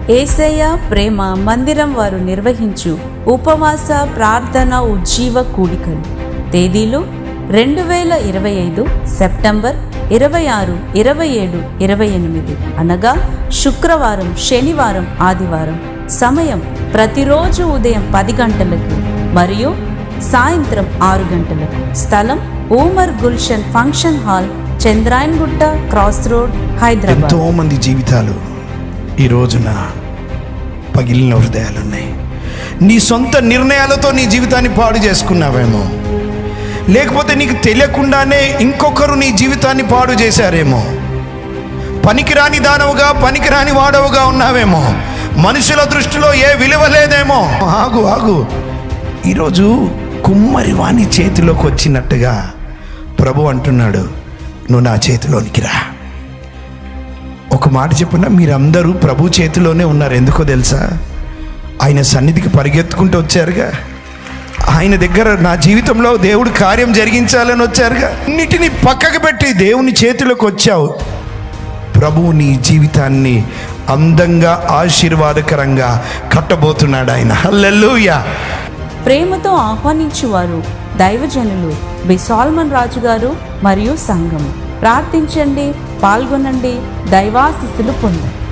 యేసయ్య ప్రేమ మందిరం వారు నిర్వహించు ఉపవాస ప్రార్థన ఉజ్జీవ కూడికలు. తేదీలు 2025 సెప్టెంబర్ 26, 27, 28 అనగా శుక్రవారం, శనివారం, ఆదివారం. సమయం ప్రతిరోజు ఉదయం 10 గంటలకు మరియు సాయంత్రం 6 గంటలకు. స్థలం Umar Gulshan function hall, Chandrayangutta, cross road, Hyderabad. ఎంతో మంది జీవితాలు ఈ రోజున పగిలిన హృదయాలున్నాయి. నీ సొంత నిర్ణయాలతో నీ జీవితాన్ని పాడు చేసుకున్నావేమో, లేకపోతే నీకు తెలియకుండానే ఇంకొకరు నీ జీవితాన్ని పాడు చేశారేమో. పనికిరాని దానవుగా, పనికిరాని వాడవుగా ఉన్నావేమో. మనుషుల దృష్టిలో ఏ విలువ లేదేమో. ఆగు. ఈరోజు కుమ్మరి వాణి చేతిలోకి వచ్చినట్టుగా ప్రభు అంటున్నాడు, నువ్వు నా చేతిలోనికి రా. ఒక మాట చెప్పున్నా, మీరందరూ ప్రభు చేతిలోనే ఉన్నారు. ఎందుకో తెలుసా? ఆయన సన్నిధికి పరిగెత్తుకుంటూ వచ్చారుగా. ఆయన దగ్గర నా జీవితంలో దేవుడు కార్యం జరిగించాలని వచ్చారుగా. అన్నిటినీ పక్కకు పెట్టి దేవుని చేతిలోకి వచ్చావు. ప్రభువు నీ జీవితాన్ని అందంగా, ఆశీర్వాదకరంగా కట్టబోతున్నాడు ఆయన. హల్లెలూయా. ప్రేమతో ఆహ్వానించువారు దైవజనులు బి సాల్మన్ రాజు గారు మరియు సంఘము. ప్రార్థించండి, పాల్గొనండి, దైవాశీస్సులు పొందండి.